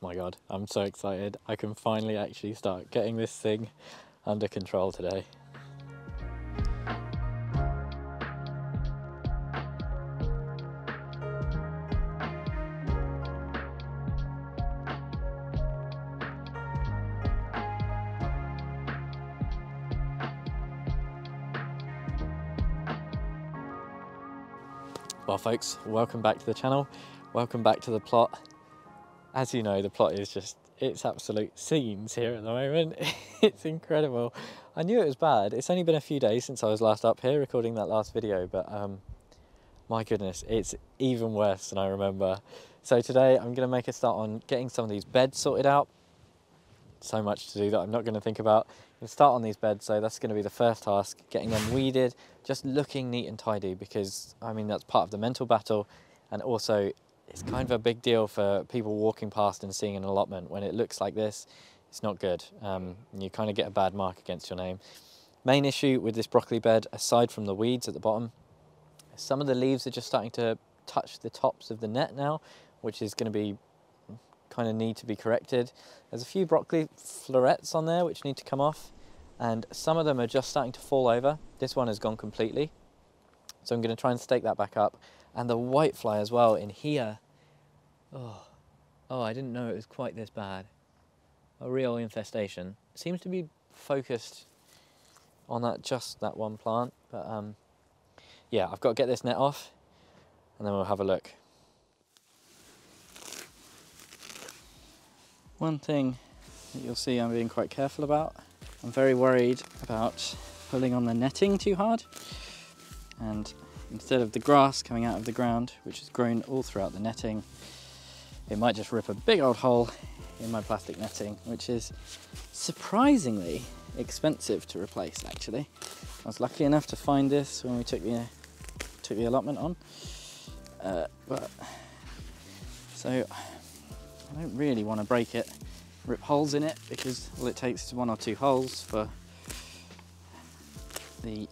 My God, I'm so excited. I can finally actually start getting this thing under control today. Well folks, welcome back to the channel. Welcome back to the plot. As you know, the plot is just, it's absolute scenes here at the moment. It's incredible. I knew it was bad. It's only been a few days since I was last up here recording that last video, but my goodness, it's even worse than I remember. So today I'm gonna make a start on getting some of these beds sorted out. So much to do that I'm not gonna think about. I'm gonna start on these beds, so that's gonna be the first task, getting them weeded, just looking neat and tidy, because I mean, that's part of the mental battle, and also it's kind of a big deal for people walking past and seeing an allotment. When it looks like this, it's not good. You kind of get a bad mark against your name. Main issue with this broccoli bed, aside from the weeds at the bottom, some of the leaves are just starting to touch the tops of the net now, which is going to be kind of need to be corrected. There's a few broccoli florets on there which need to come off, and some of them are just starting to fall over. This one has gone completely, so I'm going to try and stake that back up. And the whitefly as well in here. Oh, I didn't know it was quite this bad. A real infestation. It seems to be focused on just that one plant, but yeah, I've got to get this net off and then we'll have a look. One thing that you'll see I'm being quite careful about, I'm very worried about pulling on the netting too hard, and instead of the grass coming out of the ground, which has grown all throughout the netting, it might just rip a big old hole in my plastic netting, which is surprisingly expensive to replace actually. I was lucky enough to find this when we took the allotment on, so I don't really want to break it, rip holes in it, because all it takes is 1 or 2 holes for the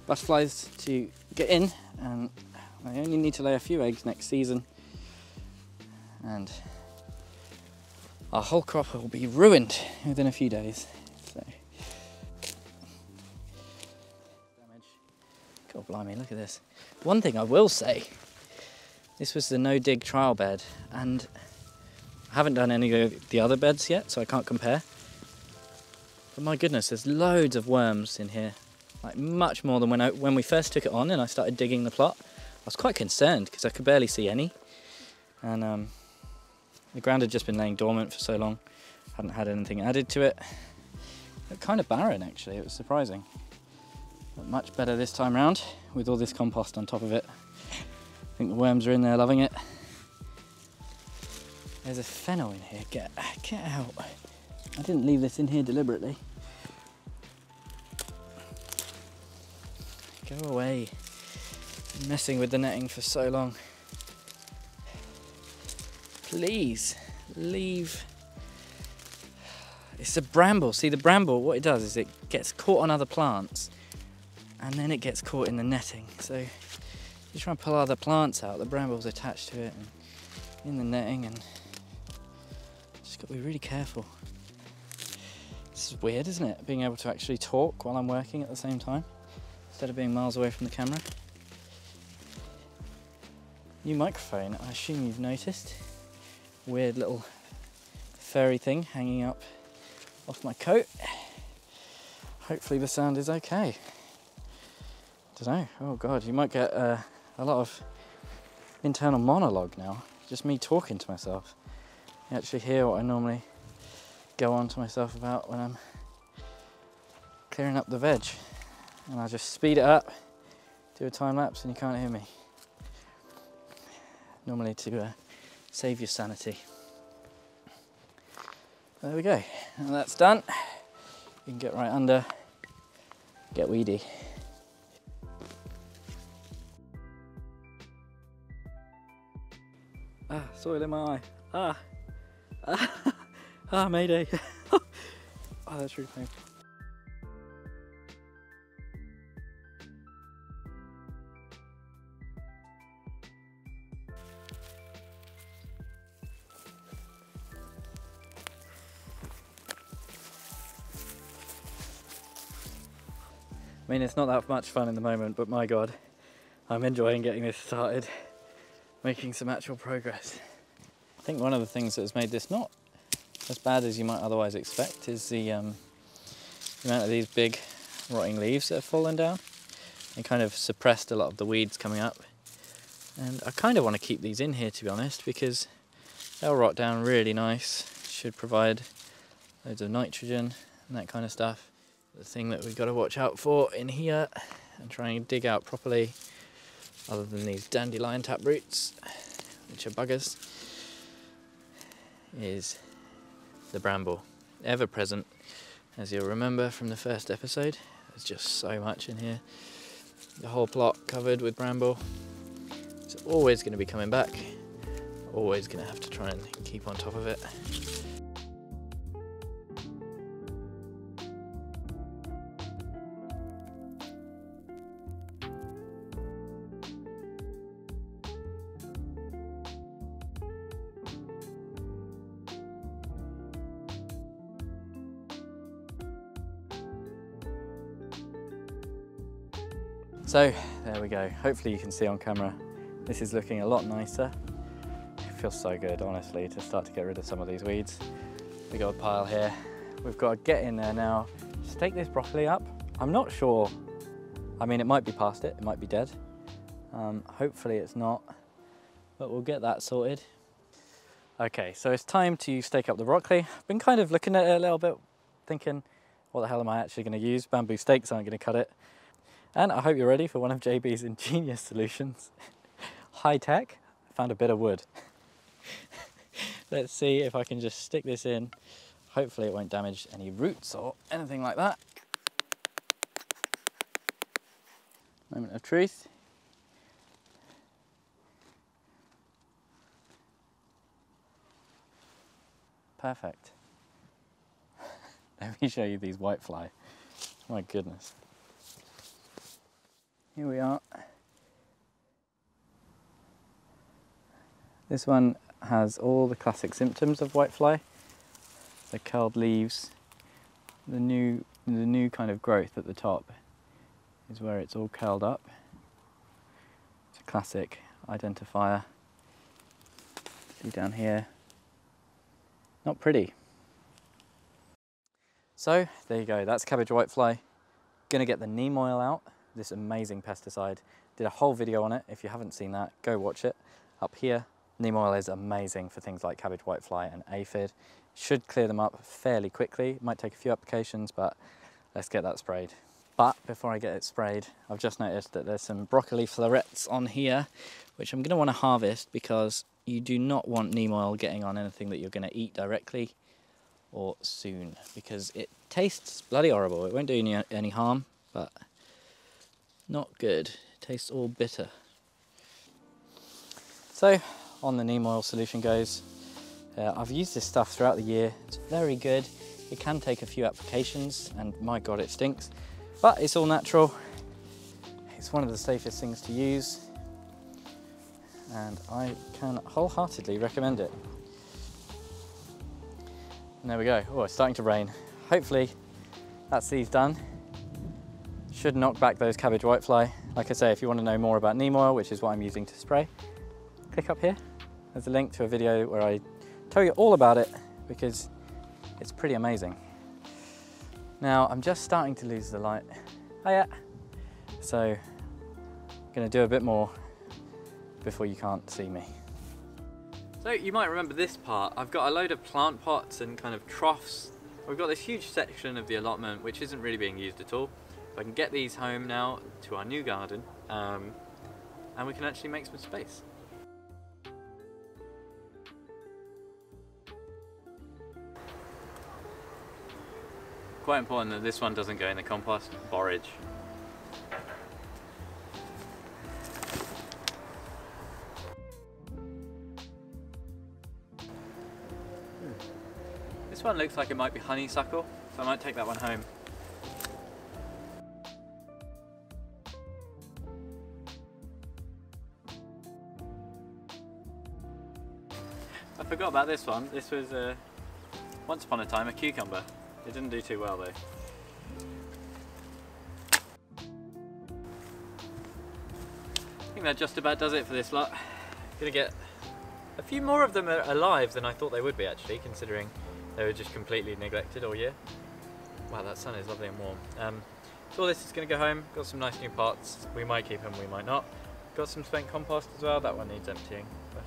butterflies to get in, and I only need to lay a few eggs next season and our whole crop will be ruined within a few days. So damage. God blimey, look at this. One thing I will say, this was the no dig trial bed, and I haven't done any of the other beds yet, so I can't compare, but my goodness, there's loads of worms in here. Like much more than when we first took it on and I started digging the plot. I was quite concerned because I could barely see any, and the ground had just been laying dormant for so long, hadn't had anything added to it. But kind of barren actually, it was surprising. But much better this time round with all this compost on top of it. I think the worms are in there loving it. There's a fennel in here, get out. I didn't leave this in here deliberately. Go away. Been messing with the netting for so long. Please, leave. It's a bramble. See, the bramble, what it does is it gets caught on other plants and then it gets caught in the netting. So you try and pull other plants out, the bramble's attached to it and in the netting, and just got to be really careful. This is weird, isn't it? Being able to actually talk while I'm working at the same time, instead of being miles away from the camera. New microphone, I assume you've noticed. Weird little furry thing hanging up off my coat. Hopefully the sound is okay. Dunno, oh God, you might get a lot of internal monologue now. Just me talking to myself. You actually hear what I normally go on to myself about when I'm clearing up the veg. And I just speed it up, do a time lapse, and you can't hear me. Normally to save your sanity. There we go, and that's done. You can get right under, get weedy. Ah, soil in my eye. Mayday. Oh, that's really painful. I mean, it's not that much fun in the moment, but my God, I'm enjoying getting this started, making some actual progress. I think one of the things that has made this not as bad as you might otherwise expect is the amount of these big rotting leaves that have fallen down. They kind of suppressed a lot of the weeds coming up. And I kind of want to keep these in here, to be honest, because they'll rot down really nice. Should provide loads of nitrogen and that kind of stuff. The thing that we've got to watch out for in here and try and dig out properly, other than these dandelion taproots, which are buggers, is the bramble. Ever present, as you'll remember from the first episode. There's just so much in here. The whole plot covered with bramble. It's always going to be coming back. Always going to have to try and keep on top of it. So there we go. Hopefully you can see on camera, this is looking a lot nicer. It feels so good, honestly, to start to get rid of some of these weeds. Big old pile here. We've got to get in there now. Stake this broccoli up. I'm not sure. I mean, it might be past it. It might be dead. Hopefully it's not, but we'll get that sorted. Okay, so it's time to stake up the broccoli. I've been kind of looking at it a little bit, thinking, what the hell am I actually going to use? Bamboo stakes aren't going to cut it. And I hope you're ready for one of JB's ingenious solutions. High tech, I found a bit of wood. Let's see if I can just stick this in. Hopefully it won't damage any roots or anything like that. Moment of truth. Perfect. Let me show you these whitefly. My goodness. Here we are. This one has all the classic symptoms of whitefly. The curled leaves, the new kind of growth at the top is where it's all curled up. It's a classic identifier. See down here. Not pretty. So there you go, that's cabbage whitefly. Gonna get the neem oil out. This amazing pesticide. Did a whole video on it. If you haven't seen that, go watch it. Up here, neem oil is amazing for things like cabbage whitefly and aphid. Should clear them up fairly quickly. It might take a few applications, but let's get that sprayed. But before I get it sprayed, I've just noticed that there's some broccoli florets on here, which I'm going to want to harvest because you do not want neem oil getting on anything that you're going to eat directly or soon, because it tastes bloody horrible. It won't do you any harm, but not good. It tastes all bitter. So on the neem oil solution goes. I've used this stuff throughout the year. It's very good. It can take a few applications and my God, it stinks, but it's all natural. It's one of the safest things to use and I can wholeheartedly recommend it. And there we go. Oh, it's starting to rain. Hopefully that's these done. Should knock back those cabbage whitefly. Like I say, if you want to know more about neem oil, which is what I'm using to spray, click up here. There's a link to a video where I tell you all about it because it's pretty amazing. Now I'm just starting to lose the light. Oh yeah. So I'm going to do a bit more before you can't see me. So you might remember this part. I've got a load of plant pots and kind of troughs. We've got this huge section of the allotment which isn't really being used at all. So I can get these home now to our new garden and we can actually make some space. Quite important that this one doesn't go in the compost, borage. This one looks like it might be honeysuckle, so I might take that one home. I forgot about this one. This was once upon a time a cucumber. It didn't do too well though. think that just about does it for this lot. Gonna get a few more of them alive than I thought they would be actually, considering they were just completely neglected all year. Wow, that sun is lovely and warm. So all this is going to go home. Got some nice new pots. We might keep them, we might not. Got some spent compost as well. That one needs emptying. But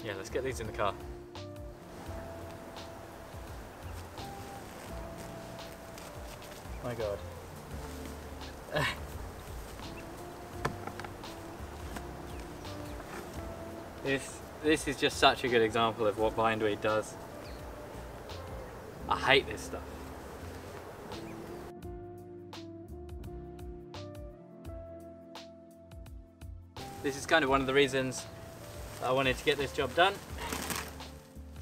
yeah, let's get these in the car. My God. This is just such a good example of what bindweed does. I hate this stuff. This is kind of one of the reasons I wanted to get this job done,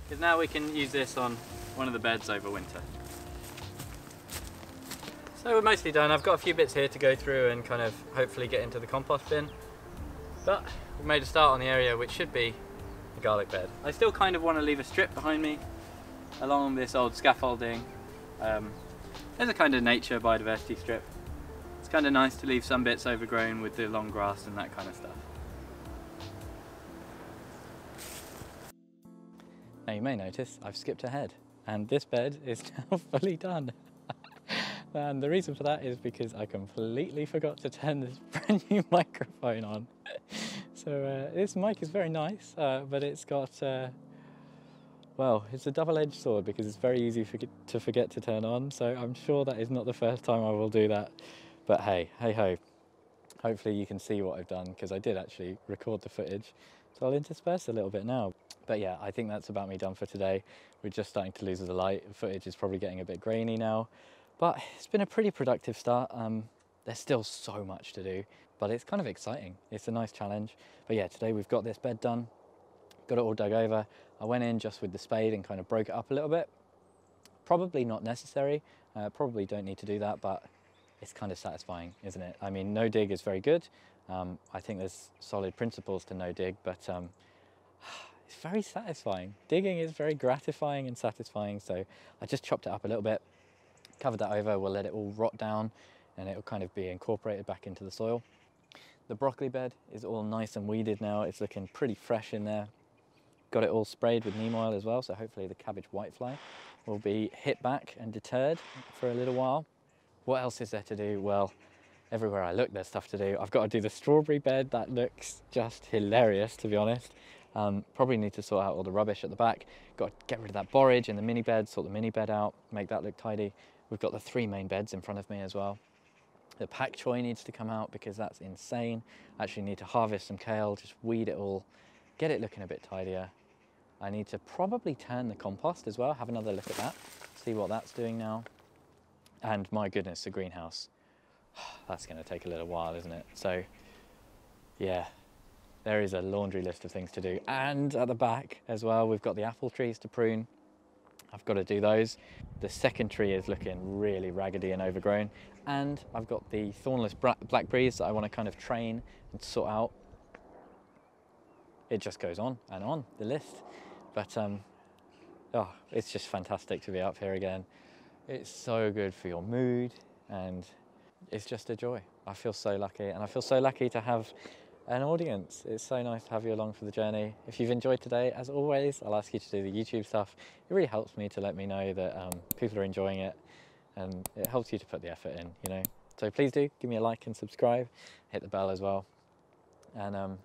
because now we can use this on one of the beds over winter. So we're mostly done. I've got a few bits here to go through and kind of hopefully get into the compost bin, but we've made a start on the area which should be a garlic bed. I still kind of want to leave a strip behind me along this old scaffolding. There's a kind of nature biodiversity strip. It's kind of nice to leave some bits overgrown with the long grass and that kind of stuff. Now you may notice I've skipped ahead and this bed is now fully done. And the reason for that is because I completely forgot to turn this brand new microphone on. So this mic is very nice, but it's got, well, it's a double-edged sword because it's very easy to forget to turn on. So I'm sure that is not the first time I will do that. But hey, hey ho. Hopefully you can see what I've done, because I did actually record the footage. So I'll intersperse a little bit now. But yeah, I think that's about me done for today. We're just starting to lose the light. The footage is probably getting a bit grainy now. But it's been a pretty productive start. There's still so much to do, but it's kind of exciting. It's a nice challenge. But yeah, today we've got this bed done, got it all dug over. I went in just with the spade and kind of broke it up a little bit. Probably not necessary, probably don't need to do that, but it's kind of satisfying, isn't it? I mean, no dig is very good. I think there's solid principles to no dig, but it's very satisfying. Digging is very gratifying and satisfying, so I just chopped it up a little bit, covered that over, we'll let it all rot down and it will kind of be incorporated back into the soil. The broccoli bed is all nice and weeded now. It's looking pretty fresh in there. Got it all sprayed with neem oil as well, so hopefully the cabbage whitefly will be hit back and deterred for a little while. What else is there to do? Well, everywhere I look there's stuff to do. I've got to do the strawberry bed. That looks just hilarious, to be honest. Probably need to sort out all the rubbish at the back. Got to get rid of that borage in the mini bed, sort the mini bed out, make that look tidy. We've got the 3 main beds in front of me as well. The pak choi needs to come out because that's insane. Actually need to harvest some kale, just weed it all, get it looking a bit tidier. I need to probably turn the compost as well, have another look at that, see what that's doing now. And my goodness, the greenhouse. That's going to take a little while, isn't it? So yeah, there is a laundry list of things to do. And at the back as well, we've got the apple trees to prune. I've got to do those. The second tree is looking really raggedy and overgrown. And I've got the thornless blackberries that I want to kind of train and sort out. It just goes on and on, the list. But oh, it's just fantastic to be up here again. It's so good for your mood and it's just a joy. I feel so lucky, and I feel so lucky to have an audience. It's so nice to have you along for the journey. If you've enjoyed today, as always, I'll ask you to do the YouTube stuff. It really helps me to let me know that people are enjoying it, and it helps you to put the effort in, you know. So please do give me a like and subscribe, hit the bell as well, and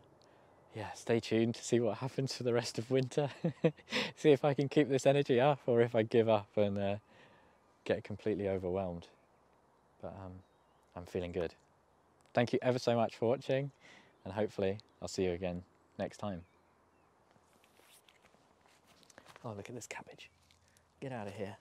yeah, stay tuned to see what happens for the rest of winter. See if I can keep this energy up or if I give up and get completely overwhelmed. But I'm feeling good. Thank you ever so much for watching, and hopefully I'll see you again next time. Oh, look at this cabbage. Get out of here.